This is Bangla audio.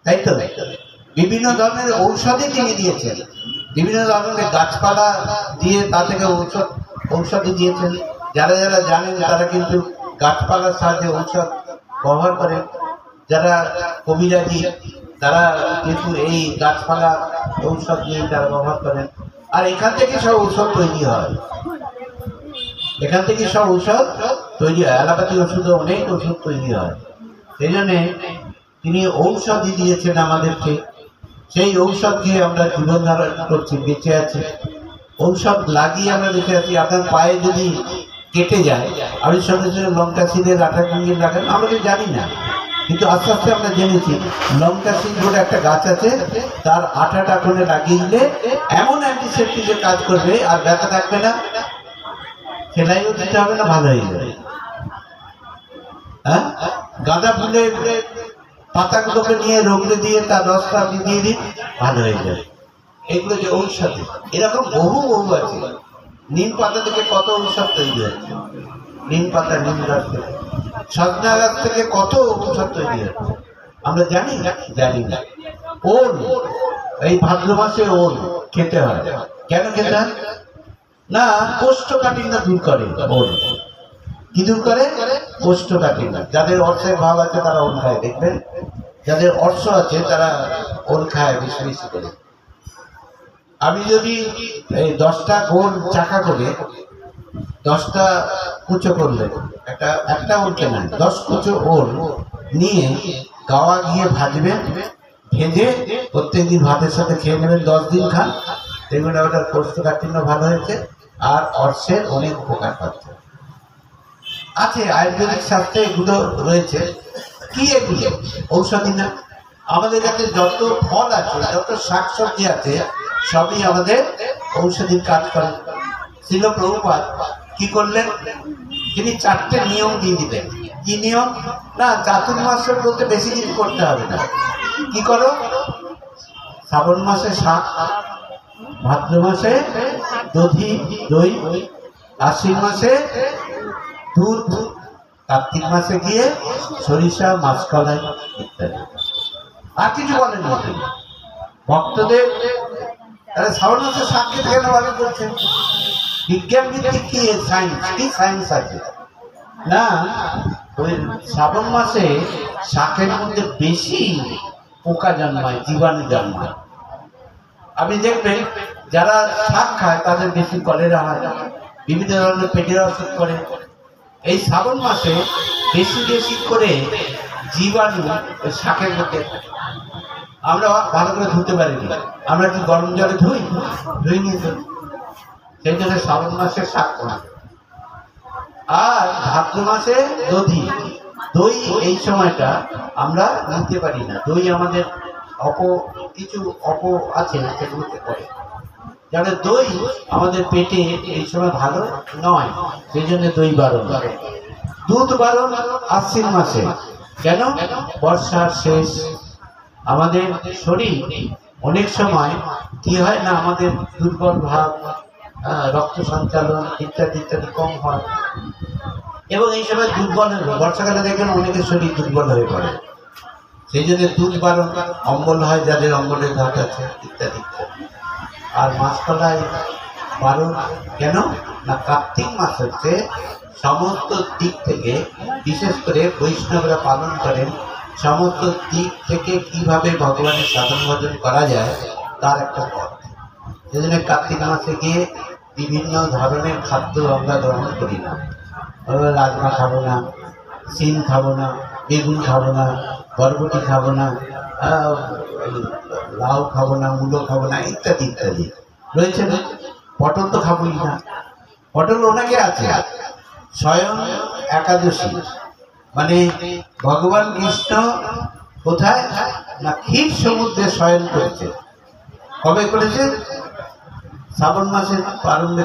তাই তো বিভিন্ন ধরনের ঔষধি তিনি দিয়েছেন, বিভিন্ন ধরনের গাছপালা দিয়ে তা থেকে ঔষধি দিয়েছেন। যারা যারা জানেন তারা কিন্তু গাছপালার সাহায্যে ঔষধ ব্যবহার করেন। যারা কবিরাজি তারা কিন্তু এই গাছপালা ঔষধ নিয়ে তারা ব্যবহার করেন। আর এখান থেকে সব ঔষধ তৈরি হয়, এখান থেকে সব ঔষধ তৈরি হয়, অ্যালোপ্যাথি ওষুধে অনেক ওষুধ তৈরি হয়। সেই জন্যে তিনি ঔষধি দিয়েছেন আমাদেরকে, সেই ঔষধ খেয়ে আমরা জীবন ধারণ করছি, বেঁচে আছি। ঔষধ লাগিয়ে আমরা বেঁচে আছি। আপনার পায়ে যদি কেটে যায়, আমি সঙ্গে সঙ্গে লঙ্কা সিঁড়ের আঠা কুঞ্জির লাগান, আমরা তো জানি না, কিন্তু আস্তে আস্তে আমরা জেনেছি লঙ্কা সিঁড় বলে একটা গাছ আছে, তার আঠাটা করে লাগিয়ে দিলে এমন অ্যান্টিসেপ্টিকে কাজ করবে, আর ব্যথা থাকবে না, সেলাইও দিতে হবে না, ভালো হয়ে যাবে। হ্যাঁ, গাঁদা ফুলের পাতাগুলোকে নিয়ে রোগড়ে দিয়ে তার রসটা আপনি দিয়ে দিন, ভালো হয়ে যাবে। এগুলো যে ঔষধি, এরকম বহু বহু আছে। নিম পাতা থেকে কত ঔষধ তৈরি হচ্ছে, নিম পাতা, নিম গাছ থেকে, সজনা গাছ থেকে কত ঔষধ তৈরি হচ্ছে, আমরা জানি না, জানি না। ওল, এই ভাদ্র মাসে ওল খেতে হয়। কেন খেতে হয়? না, কোষ্ঠকাঠিন্য দূর করে ওল। কি দূর করে? কোষ্ঠকাঠিন্য। যাদের অর্থের ভাব আছে তারা ওল খায়, দেখবেন যাদের অর্থ আছে তারা ওল খায় বেশি বেশি করে। আমি যদি এই 10টা গোল চাকা করে 10টা কুচো করলে, একটা ওলকে না, 10 কুচো ওল নিয়ে গাওয়া গিয়ে ভাজবেন, ভেজে প্রত্যেকদিন ভাতের সাথে খেয়ে নেবেন, 10 দিন খান, দেখবেন ওটার কোষ্ঠকাঠিন্য ভালো হয়েছে আর অর্থের অনেক উপকার পাচ্ছে। আছে আয়ুর্বেদিক শাস্ত্রে এগুলো রয়েছে। কি এগুলো? ঔষধি না? আমাদের কাছে যত ফল আছে, যত শাকসবজি আছে, সবই আমাদের ঔষধির কাজ করে। শ্রীল প্রভুপাদ কি করলেন? তিনি 4টে নিয়ম দিয়ে দিলেন। কি নিয়ম? না, চাতুর্মাসের বলতে বেশি দিন করতে হবে না। কি করো? শ্রাবণ মাসে শাক, ভাদ্র মাসে দই, আশ্বিন মাসে দুধ, কার্তিক মাসে গিয়ে সরিষা, মাছকলাই ইত্যাদি। আর কিছু বলেন না তিনি ভক্তদের। তাহলে শ্রাবণ মাসে শাক খেতে কেন বারণ করছেন? বিজ্ঞান ভিত্তিক কি সায়েন্স? কি সায়েন্স আছে? না, ওই শ্রাবণ মাসে শাকের মধ্যে বেশি পোকা জন্মায়, জীবাণু জন্মায়। আপনি দেখবেন যারা শাক খায় তাদের বেশি কলেরা হয়, বিভিন্ন ধরনের পেটের অসুখ করে। এই শ্রাবণ মাসে বেশি বেশি করে জীবাণু ওই শাকের মধ্যে। আমরা ভালো করে ধুতে পারিনি, আমরা কি গরম জলে ধুই নিয়ে ধুই। সেই জন্য শ্রাবণ মাসে শাক খায়। আর ভাদ্র মাসে দই, এই সময়টা আমরা নিতে পারি না। দই আমাদের কিছু আছে সেগুলোতে করে, যাদের দই আমাদের পেটে এই সময় ভালো নয়, সেই জন্য দই বারণ। দুধ বারণ আশ্বিন মাসে। কেন? বর্ষার শেষ, আমাদের শরীর অনেক সময় কি হয় না, আমাদের দুর্বল ভাব, রক্ত সঞ্চালন ইত্যাদি ইত্যাদি কম হয়, এবং এই সময় দুর্বল হবে। বর্ষাকালে দেখবেন অনেকের শরীর দুর্বল হয়ে পড়ে, সেই জন্য দুধ বারণ। অম্বল হয় যাদের, অম্বলের ধাত আছে ইত্যাদি ইত্যাদি। আর মাছকলাই বারণ। কেন না, কার্তিক মাস হচ্ছে সমস্ত দিক থেকে, বিশেষ করে বৈষ্ণবরা পালন করেন, সমস্ত দিক থেকে কিভাবে ভগবানের সাধন ভজন করা যায় তার একটা পথ। সেই জন্য কার্তিক মাসে গিয়ে বিভিন্ন ধরনের খাদ্য আমরা গ্রহণ করি না। রাজমা খাবো না, সিম খাবো না, বেগুন খাবো না, বরবটি খাবো না, লাউ খাবো না, মূলো খাবো না, ইত্যাদি ইত্যাদি রয়েছে না। পটল তো খাবোই না। পটল ওনাকে আছে স্বয়ং একাদশী, মানে ভগবান কৃষ্ণ কোথায় না, ক্ষীর সমুদ্রে শয়ন করেছে। কবে করেছে? শ্রাবণ মাসের প্রারম্ভে।